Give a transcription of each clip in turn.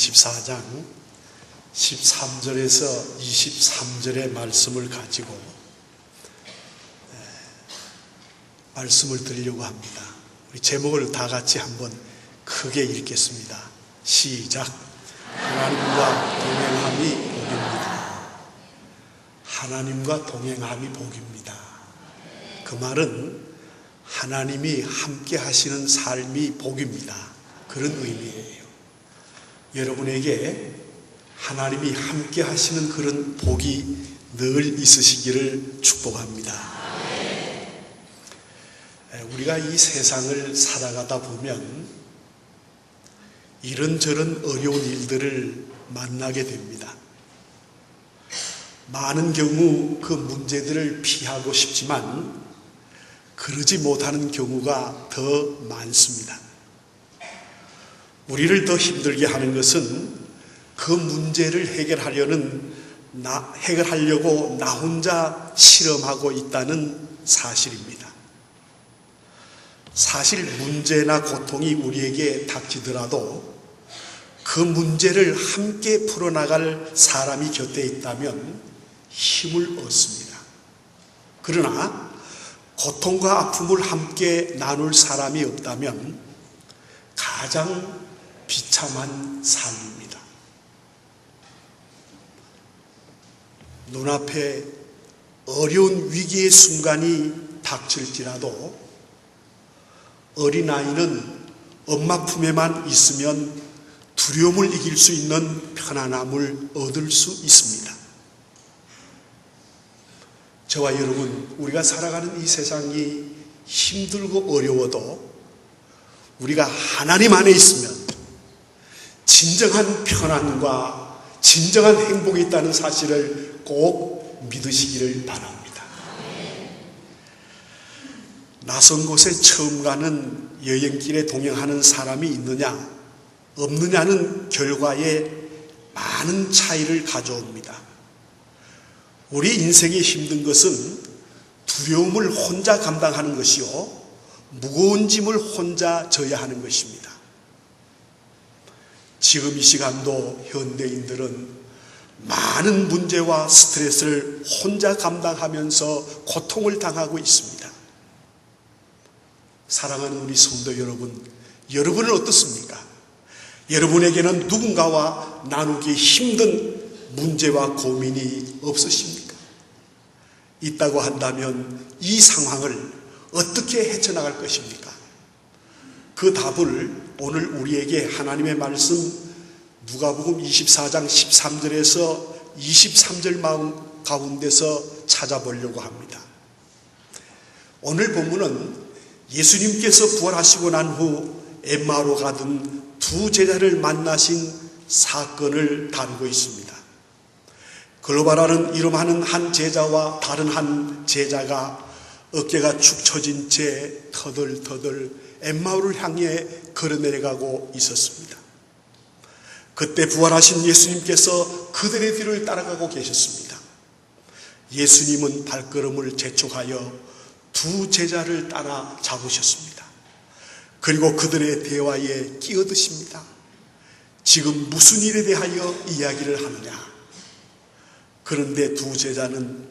24장 13절에서 23절의 말씀을 가지고 말씀을 드리려고 합니다. 우리 제목을 다 같이 한번 크게 읽겠습니다. 시작. 하나님과 동행함이 복입니다. 하나님과 동행함이 복입니다. 그 말은 하나님이 함께 하시는 삶이 복입니다. 그런 의미예요. 여러분에게 하나님이 함께 하시는 그런 복이 늘 있으시기를 축복합니다. 우리가 이 세상을 살아가다 보면 이런저런 어려운 일들을 만나게 됩니다. 많은 경우 그 문제들을 피하고 싶지만 그러지 못하는 경우가 더 많습니다. 우리를 더 힘들게 하는 것은 그 문제를 해결하려고 나 혼자 실험하고 있다는 사실입니다. 사실 문제나 고통이 우리에게 닥치더라도 그 문제를 함께 풀어나갈 사람이 곁에 있다면 힘을 얻습니다. 그러나 고통과 아픔을 함께 나눌 사람이 없다면 가장 비참한 삶입니다. 눈앞에 어려운 위기의 순간이 닥칠지라도 어린아이는 엄마 품에만 있으면 두려움을 이길 수 있는 편안함을 얻을 수 있습니다. 저와 여러분, 우리가 살아가는 이 세상이 힘들고 어려워도 우리가 하나님 안에 있으면 진정한 편안과 진정한 행복이 있다는 사실을 꼭 믿으시기를 바랍니다. 낯선 곳에 처음 가는 여행길에 동행하는 사람이 있느냐 없느냐는 결과에 많은 차이를 가져옵니다. 우리 인생이 힘든 것은 두려움을 혼자 감당하는 것이요 무거운 짐을 혼자 져야 하는 것입니다. 지금 이 시간도 현대인들은 많은 문제와 스트레스를 혼자 감당하면서 고통을 당하고 있습니다. 사랑하는 우리 성도 여러분, 여러분은 어떻습니까? 여러분에게는 누군가와 나누기 힘든 문제와 고민이 없으십니까? 있다고 한다면 이 상황을 어떻게 헤쳐나갈 것입니까? 그 답을 오늘 우리에게 하나님의 말씀 누가복음 24장 13절에서 23절 마음 가운데서 찾아보려고 합니다. 오늘 본문은 예수님께서 부활하시고 난 후 엠마오로 가던 두 제자를 만나신 사건을 다루고 있습니다. 글로바라는 이름하는 한 제자와 다른 한 제자가 어깨가 축 처진 채 터덜터덜 엠마오를 향해 걸어내려가고 있었습니다. 그때 부활하신 예수님께서 그들의 뒤를 따라가고 계셨습니다. 예수님은 발걸음을 재촉하여 두 제자를 따라 잡으셨습니다. 그리고 그들의 대화에 끼어드십니다. 지금 무슨 일에 대하여 이야기를 하느냐? 그런데 두 제자는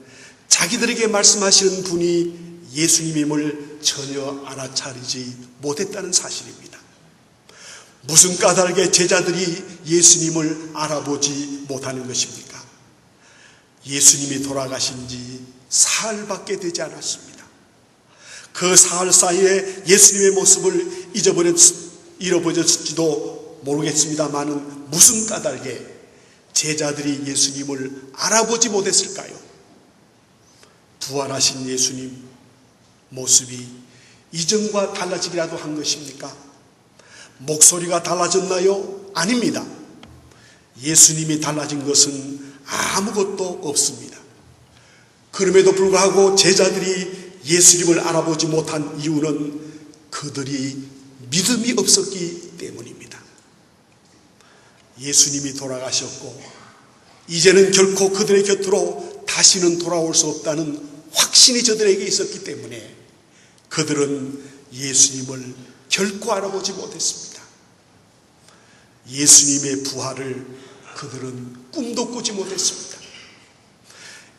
자기들에게 말씀하시는 분이 예수님임을 전혀 알아차리지 못했다는 사실입니다. 무슨 까닭에 제자들이 예수님을 알아보지 못하는 것입니까? 예수님이 돌아가신 지 사흘밖에 되지 않았습니다. 그 사흘 사이에 예수님의 모습을 잃어버렸을지도 모르겠습니다만은 무슨 까닭에 제자들이 예수님을 알아보지 못했을까요? 부활하신 예수님 모습이 이전과 달라지기라도 한 것입니까? 목소리가 달라졌나요? 아닙니다. 예수님이 달라진 것은 아무것도 없습니다. 그럼에도 불구하고 제자들이 예수님을 알아보지 못한 이유는 그들이 믿음이 없었기 때문입니다. 예수님이 돌아가셨고 이제는 결코 그들의 곁으로 다시는 돌아올 수 없다는 확신이 저들에게 있었기 때문에 그들은 예수님을 결코 알아보지 못했습니다. 예수님의 부활을 그들은 꿈도 꾸지 못했습니다.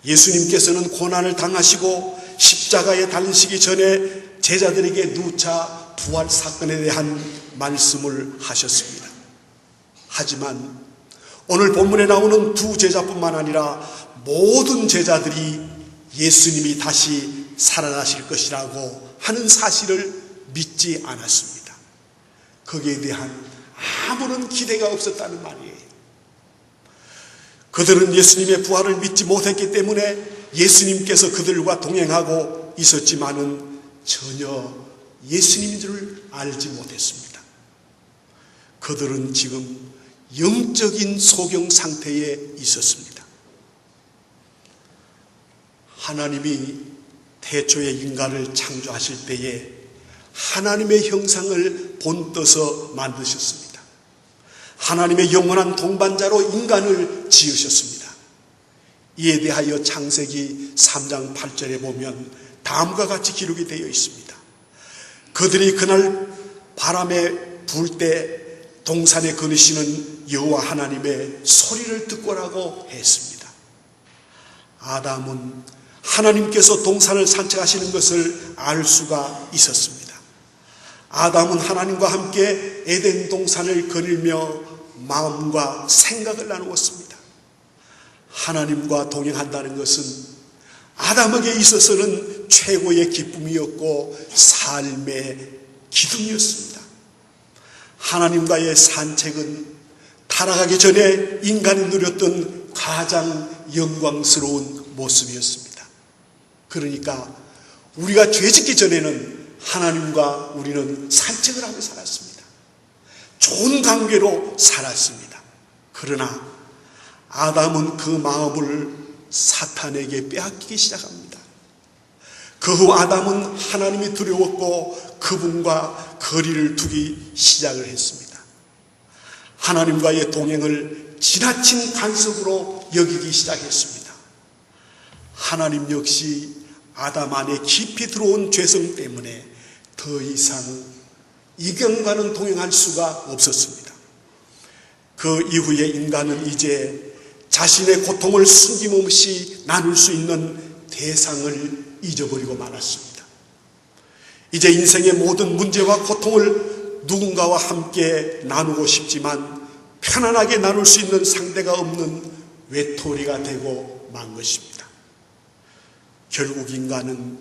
예수님께서는 고난을 당하시고 십자가에 달리시기 전에 제자들에게 누차 부활 사건에 대한 말씀을 하셨습니다. 하지만 오늘 본문에 나오는 두 제자뿐만 아니라 모든 제자들이 예수님이 다시 살아나실 것이라고 하는 사실을 믿지 않았습니다. 거기에 대한 아무런 기대가 없었다는 말이에요. 그들은 예수님의 부활을 믿지 못했기 때문에 예수님께서 그들과 동행하고 있었지만은 전혀 예수님인 줄 알지 못했습니다. 그들은 지금 영적인 소경 상태에 있었습니다. 하나님이 태초에 인간을 창조하실 때에 하나님의 형상을 본떠서 만드셨습니다. 하나님의 영원한 동반자로 인간을 지으셨습니다. 이에 대하여 창세기 3장 8절에 보면 다음과 같이 기록이 되어 있습니다. 그들이 그날 바람에 불 때 동산에 거느시는 여호와 하나님의 소리를 듣고라고 했습니다. 아담은 하나님께서 동산을 산책하시는 것을 알 수가 있었습니다. 아담은 하나님과 함께 에덴 동산을 거닐며 마음과 생각을 나누었습니다. 하나님과 동행한다는 것은 아담에게 있어서는 최고의 기쁨이었고 삶의 기둥이었습니다. 하나님과의 산책은 타락하기 전에 인간이 누렸던 가장 영광스러운 모습이었습니다. 그러니까 우리가 죄짓기 전에는 하나님과 우리는 산책을 하며 살았습니다. 좋은 관계로 살았습니다. 그러나 아담은 그 마음을 사탄에게 빼앗기기 시작합니다. 그 후 아담은 하나님이 두려웠고 그분과 거리를 두기 시작을 했습니다. 하나님과의 동행을 지나친 간섭으로 여기기 시작했습니다. 하나님 역시 아담 안에 깊이 들어온 죄성 때문에 더 이상 이경과는 동행할 수가 없었습니다. 그 이후에 인간은 이제 자신의 고통을 숨김없이 나눌 수 있는 대상을 잊어버리고 말았습니다. 이제 인생의 모든 문제와 고통을 누군가와 함께 나누고 싶지만 편안하게 나눌 수 있는 상대가 없는 외톨이가 되고 만 것입니다. 결국 인간은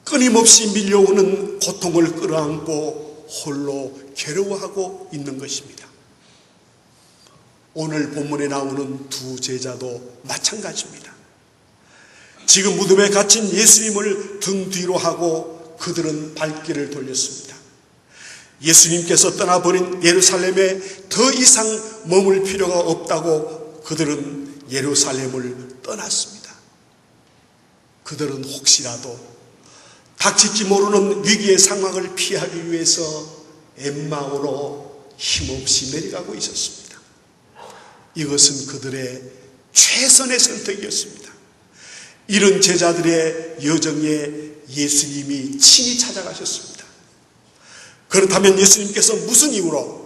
끊임없이 밀려오는 고통을 끌어안고 홀로 괴로워하고 있는 것입니다. 오늘 본문에 나오는 두 제자도 마찬가지입니다. 지금 무덤에 갇힌 예수님을 등 뒤로 하고 그들은 발길을 돌렸습니다. 예수님께서 떠나버린 예루살렘에 더 이상 머물 필요가 없다고 그들은 예루살렘을 떠났습니다. 그들은 혹시라도 닥칠지 모르는 위기의 상황을 피하기 위해서 엠마오로 힘없이 내려가고 있었습니다. 이것은 그들의 최선의 선택이었습니다. 이런 제자들의 여정에 예수님이 친히 찾아가셨습니다. 그렇다면 예수님께서 무슨 이유로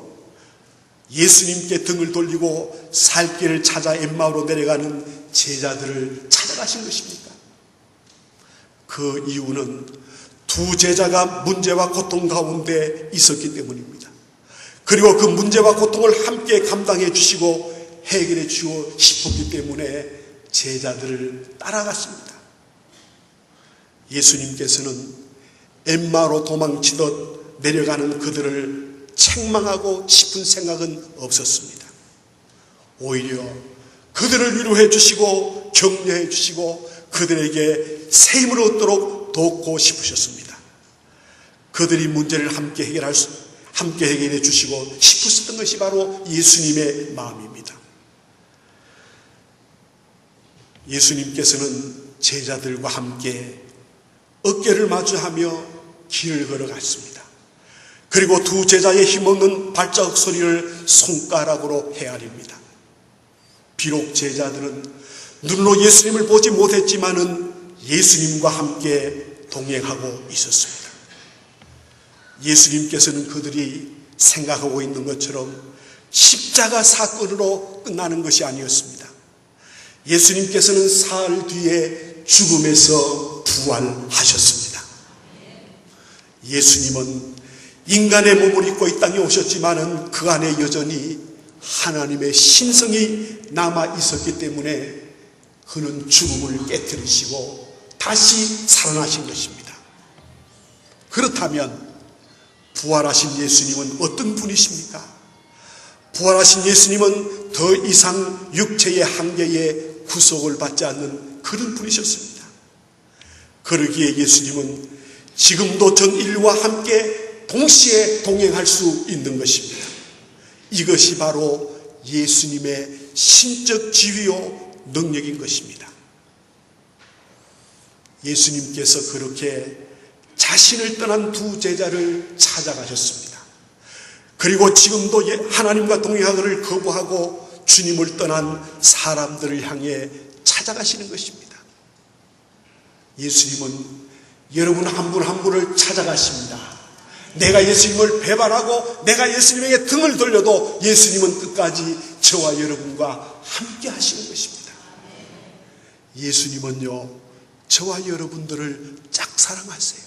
예수님께 등을 돌리고 살 길을 찾아 엠마오로 내려가는 제자들을 찾아가신 것입니까? 그 이유는 두 제자가 문제와 고통 가운데 있었기 때문입니다. 그리고 그 문제와 고통을 함께 감당해 주시고 해결해 주고 싶었기 때문에 제자들을 따라갔습니다. 예수님께서는 엠마로 도망치듯 내려가는 그들을 책망하고 싶은 생각은 없었습니다. 오히려 그들을 위로해 주시고 격려해 주시고 그들에게 새 힘을 얻도록 돕고 싶으셨습니다. 그들이 문제를 함께 해결해 주시고 싶으셨던 것이 바로 예수님의 마음입니다. 예수님께서는 제자들과 함께 어깨를 마주하며 길을 걸어갔습니다. 그리고 두 제자의 힘없는 발자국 소리를 손가락으로 헤아립니다. 비록 제자들은 눈으로 예수님을 보지 못했지만은 예수님과 함께 동행하고 있었습니다. 예수님께서는 그들이 생각하고 있는 것처럼 십자가 사건으로 끝나는 것이 아니었습니다. 예수님께서는 사흘 뒤에 죽음에서 부활하셨습니다. 예수님은 인간의 몸을 입고 이 땅에 오셨지만은 그 안에 여전히 하나님의 신성이 남아 있었기 때문에 그는 죽음을 깨뜨리시고 다시 살아나신 것입니다. 그렇다면 부활하신 예수님은 어떤 분이십니까? 부활하신 예수님은 더 이상 육체의 한계에 구속을 받지 않는 그런 분이셨습니다. 그러기에 예수님은 지금도 전 인류와 함께 동시에 동행할 수 있는 것입니다. 이것이 바로 예수님의 신적 지위요 능력인 것입니다. 예수님께서 그렇게 자신을 떠난 두 제자를 찾아가셨습니다. 그리고 지금도 하나님과 동행하기를 거부하고 주님을 떠난 사람들을 향해 찾아가시는 것입니다. 예수님은 여러분 한 분 한 분을 찾아가십니다. 내가 예수님을 배반하고 내가 예수님에게 등을 돌려도 예수님은 끝까지 저와 여러분과 함께 하시는 것입니다. 예수님은요, 저와 여러분들을 짝사랑하세요.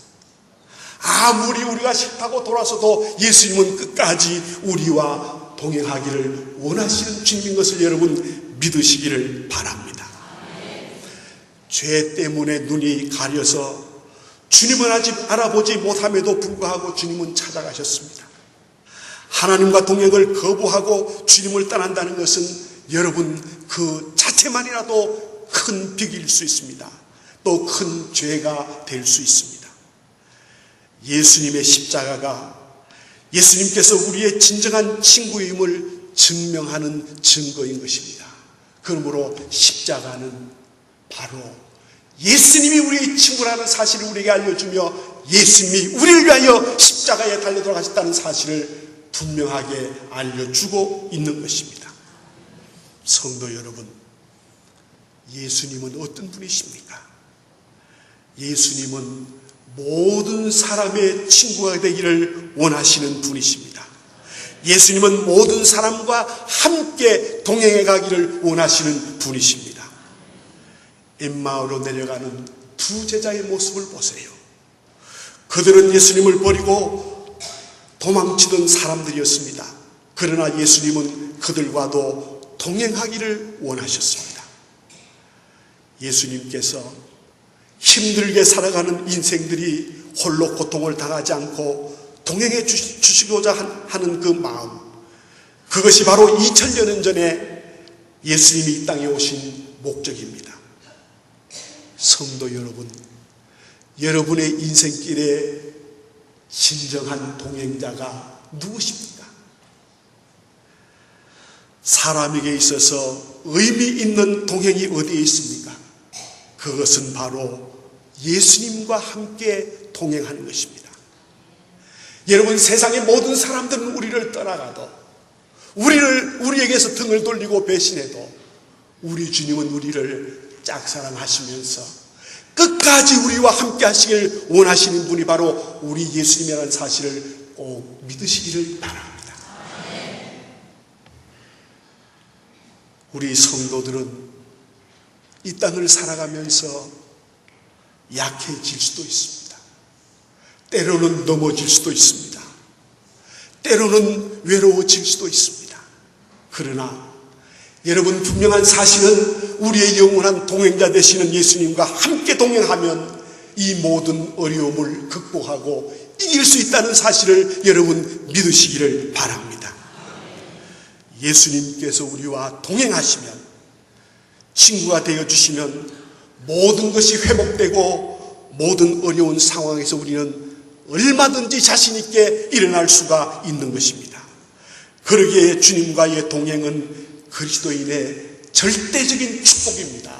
아무리 우리가 싫다고 돌아서도 예수님은 끝까지 우리와 동행하기를 원하시는 주님인 것을 여러분 믿으시기를 바랍니다. 죄 때문에 눈이 가려서 주님을 아직 알아보지 못함에도 불구하고 주님은 찾아가셨습니다. 하나님과 동행을 거부하고 주님을 떠난다는 것은 여러분 그 자체만이라도 큰 빅일 수 있습니다. 또 큰 죄가 될 수 있습니다. 예수님의 십자가가 예수님께서 우리의 진정한 친구임을 증명하는 증거인 것입니다. 그러므로 십자가는 바로 예수님이 우리의 친구라는 사실을 우리에게 알려주며 예수님이 우리를 위하여 십자가에 달려 돌아가셨다는 사실을 분명하게 알려주고 있는 것입니다. 성도 여러분, 예수님은 어떤 분이십니까? 예수님은 모든 사람의 친구가 되기를 원하시는 분이십니다. 예수님은 모든 사람과 함께 동행해 가기를 원하시는 분이십니다. 엠마오로 내려가는 두 제자의 모습을 보세요. 그들은 예수님을 버리고 도망치던 사람들이었습니다. 그러나 예수님은 그들과도 동행하기를 원하셨습니다. 예수님께서 힘들게 살아가는 인생들이 홀로 고통을 당하지 않고 동행해 주시고자 하는 그 마음, 그것이 바로 2000년 전에 예수님이 이 땅에 오신 목적입니다. 성도 여러분, 여러분의 인생길에 진정한 동행자가 누구십니까? 사람에게 있어서 의미 있는 동행이 어디에 있습니까? 그것은 바로 예수님과 함께 동행하는 것입니다. 여러분, 세상의 모든 사람들은 우리를 떠나가도, 우리에게서 등을 돌리고 배신해도 우리 주님은 우리를 짝사랑하시면서 끝까지 우리와 함께 하시길 원하시는 분이 바로 우리 예수님이라는 사실을 꼭 믿으시기를 바랍니다. 우리 성도들은 이 땅을 살아가면서 약해질 수도 있습니다. 때로는 넘어질 수도 있습니다. 때로는 외로워질 수도 있습니다. 그러나 여러분, 분명한 사실은 우리의 영원한 동행자 되시는 예수님과 함께 동행하면 이 모든 어려움을 극복하고 이길 수 있다는 사실을 여러분 믿으시기를 바랍니다. 예수님께서 우리와 동행하시면, 친구가 되어주시면 모든 것이 회복되고 모든 어려운 상황에서 우리는 얼마든지 자신 있게 일어날 수가 있는 것입니다. 그러기에 주님과의 동행은 그리스도인의 절대적인 축복입니다.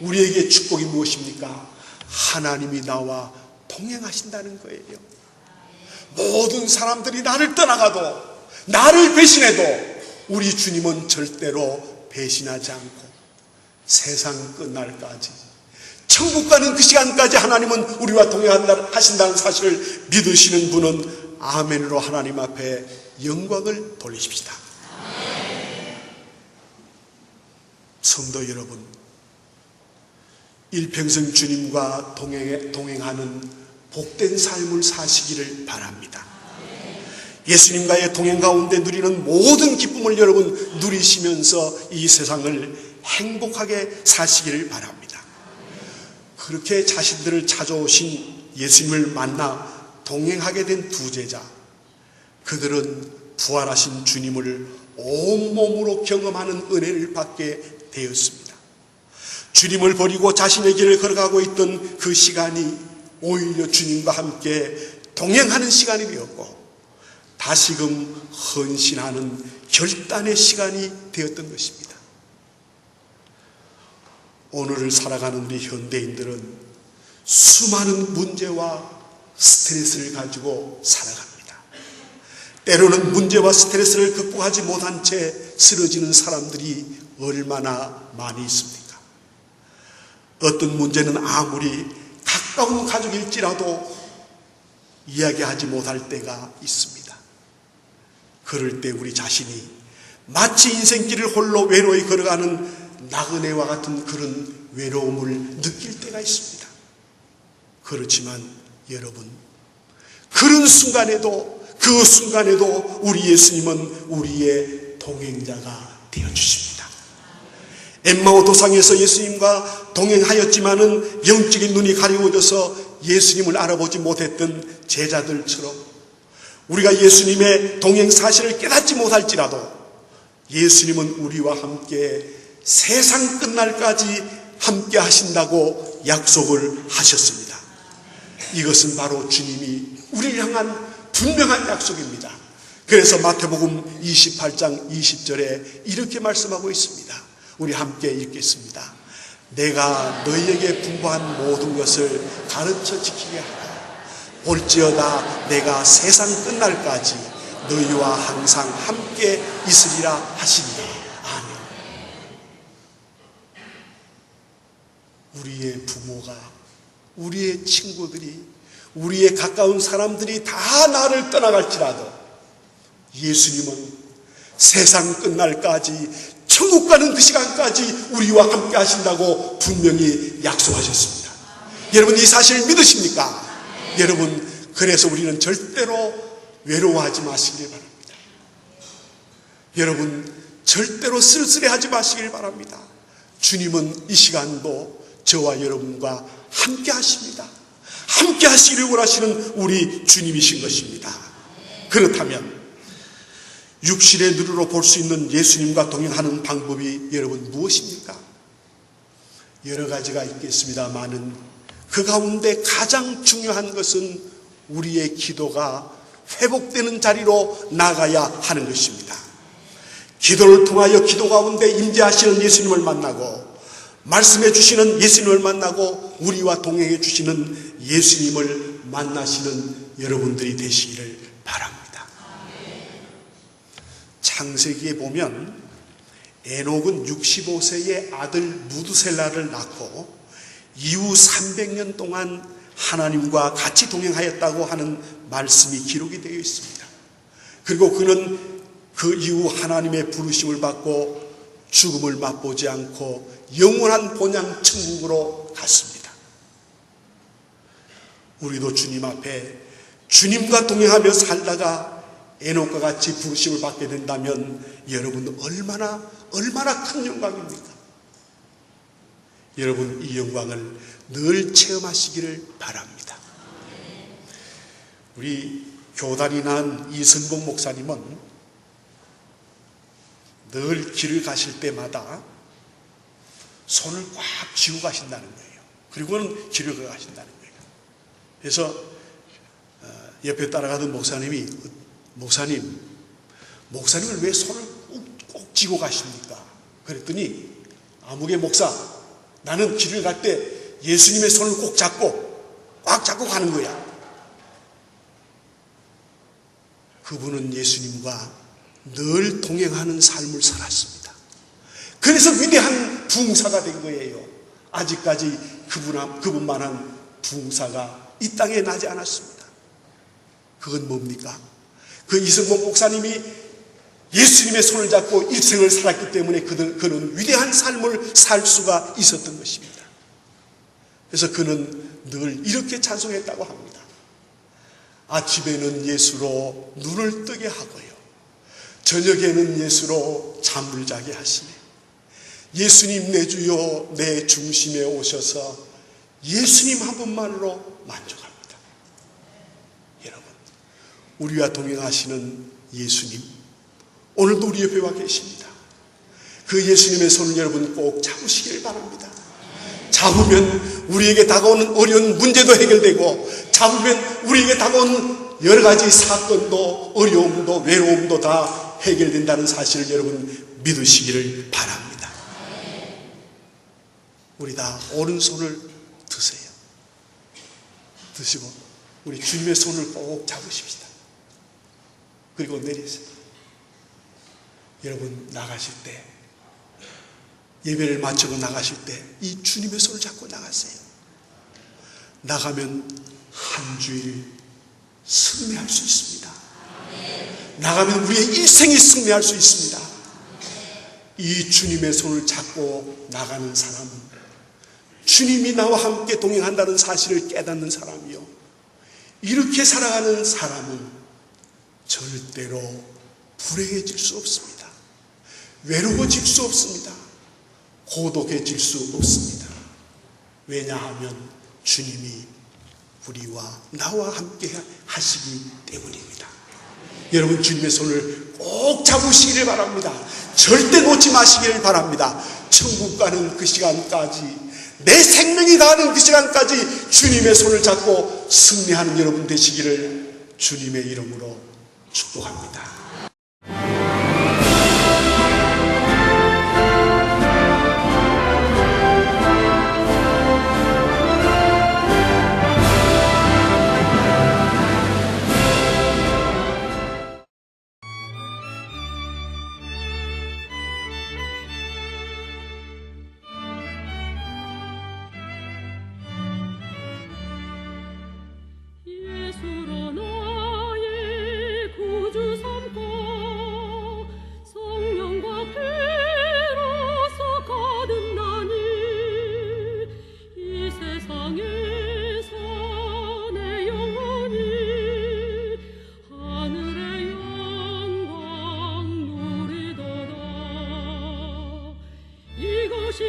우리에게 축복이 무엇입니까? 하나님이 나와 동행하신다는 거예요. 모든 사람들이 나를 떠나가도, 나를 배신해도 우리 주님은 절대로 배신하지 않고 세상 끝날까지, 천국 가는 그 시간까지 하나님은 우리와 동행하신다는 사실을 믿으시는 분은 아멘으로 하나님 앞에 영광을 돌리십시다. 성도 여러분, 일평생 주님과 동행하는 복된 삶을 사시기를 바랍니다. 예수님과의 동행 가운데 누리는 모든 기쁨을 여러분 누리시면서 이 세상을 행복하게 사시기를 바랍니다. 그렇게 자신들을 찾아오신 예수님을 만나 동행하게 된 두 제자, 그들은 부활하신 주님을 온몸으로 경험하는 은혜를 받게 되었습니다. 주님을 버리고 자신의 길을 걸어가고 있던 그 시간이 오히려 주님과 함께 동행하는 시간이 되었고, 다시금 헌신하는 결단의 시간이 되었던 것입니다. 오늘을 살아가는 우리 현대인들은 수많은 문제와 스트레스를 가지고 살아갑니다. 때로는 문제와 스트레스를 극복하지 못한 채 쓰러지는 사람들이 얼마나 많이 있습니까? 어떤 문제는 아무리 가까운 가족일지라도 이야기하지 못할 때가 있습니다. 그럴 때 우리 자신이 마치 인생길을 홀로 외로이 걸어가는 나그네와 같은 그런 외로움을 느낄 때가 있습니다. 그렇지만 여러분, 그런 순간에도 우리 예수님은 우리의 동행자가 되어주십니다. 엠마오 도상에서 예수님과 동행하였지만은 영적인 눈이 가려워져서 예수님을 알아보지 못했던 제자들처럼 우리가 예수님의 동행 사실을 깨닫지 못할지라도 예수님은 우리와 함께 세상 끝날까지 함께 하신다고 약속을 하셨습니다. 이것은 바로 주님이 우리를 향한 분명한 약속입니다. 그래서 마태복음 28장 20절에 이렇게 말씀하고 있습니다. 우리 함께 읽겠습니다. 내가 너희에게 분부한 모든 것을 가르쳐 지키게 하라. 볼지어다 내가 세상 끝날까지 너희와 항상 함께 있으리라 하시니라. 아멘. 우리의 부모가, 우리의 친구들이, 우리의 가까운 사람들이 다 나를 떠나갈지라도 예수님은 세상 끝날까지, 천국 가는 그 시간까지 우리와 함께 하신다고 분명히 약속하셨습니다. 여러분, 이 사실을 믿으십니까? 여러분, 그래서 우리는 절대로 외로워하지 마시길 바랍니다. 여러분, 절대로 쓸쓸해하지 마시길 바랍니다. 주님은 이 시간도 저와 여러분과 함께 하십니다. 함께 하시기를 원하시는 우리 주님이신 것입니다. 그렇다면 육신의 눈으로 볼 수 있는 예수님과 동행하는 방법이 여러분 무엇입니까? 여러 가지가 있겠습니다만은 그 가운데 가장 중요한 것은 우리의 기도가 회복되는 자리로 나가야 하는 것입니다. 기도를 통하여 기도 가운데 임재하시는 예수님을 만나고, 말씀해 주시는 예수님을 만나고, 우리와 동행해 주시는 예수님을 만나시는 여러분들이 되시기를 바랍니다. 창세기에 보면 에녹은 65세의 아들 무두셀라를 낳고 이후 300년 동안 하나님과 같이 동행하였다고 하는 말씀이 기록이 되어 있습니다. 그리고 그는 그 이후 하나님의 부르심을 받고 죽음을 맛보지 않고 영원한 본향 천국으로 갔습니다. 우리도 주님 앞에 주님과 동행하며 살다가 에녹과 같이 부르심을 받게 된다면 여러분 얼마나 큰 영광입니까? 여러분, 이 영광을 늘 체험하시기를 바랍니다. 우리 교단이 난 이승복 목사님은 늘 길을 가실 때마다 손을 꽉 쥐고 가신다는 거예요. 그리고는 길을 걸어가신다는 거예요. 그래서 옆에 따라가던 목사님이, 목사님을 왜 손을 꼭 쥐고 가십니까? 그랬더니 아무개 목사, 나는 길을 갈 때 예수님의 손을 꽉 잡고 가는 거야. 그분은 예수님과 늘 동행하는 삶을 살았습니다. 그래서 위대한 부흥사가 된 거예요. 아직까지 그분만한 부흥사가 이 땅에 나지 않았습니다. 그건 뭡니까? 그 이승복 목사님이 예수님의 손을 잡고 일생을 살았기 때문에 그는 위대한 삶을 살 수가 있었던 것입니다. 그래서 그는 늘 이렇게 찬송했다고 합니다. 아침에는 예수로 눈을 뜨게 하고요, 저녁에는 예수로 잠을 자게 하시네. 예수님 내 주여 내 중심에 오셔서 예수님 한 분만으로 만족합니다. 여러분, 우리와 동행하시는 예수님, 오늘도 우리 옆에 와 계십니다. 그 예수님의 손을 여러분 꼭 잡으시길 바랍니다. 잡으면 우리에게 다가오는 어려운 문제도 해결되고, 잡으면 우리에게 다가오는 여러 가지 사건도 어려움도 외로움도 다 해결된다는 사실을 여러분 믿으시기를 바랍니다. 우리 다 오른손을 드세요. 드시고 우리 주님의 손을 꼭 잡으십시다. 그리고 내리세요. 여러분 나가실 때, 예배를 마치고 나가실 때 이 주님의 손을 잡고 나가세요. 나가면 한 주일 승리할 수 있습니다. 나가면 우리의 일생이 승리할 수 있습니다. 이 주님의 손을 잡고 나가는 사람은 주님이 나와 함께 동행한다는 사실을 깨닫는 사람이요, 이렇게 살아가는 사람은 절대로 불행해질 수 없습니다. 외로워질 수 없습니다. 고독해질 수 없습니다. 왜냐하면 주님이 우리와 나와 함께 하시기 때문입니다. 여러분 주님의 손을 꼭 잡으시기를 바랍니다. 절대 놓지 마시기를 바랍니다. 천국 가는 그 시간까지, 내 생명이 다하는 그 시간까지 주님의 손을 잡고 승리하는 여러분 되시기를 주님의 이름으로 축복합니다. 예수로 나의 구주 삼고 성령과 피로써 거듭나니 이 세상에서 내 영혼이 하늘의 영광 누리도다. 이것이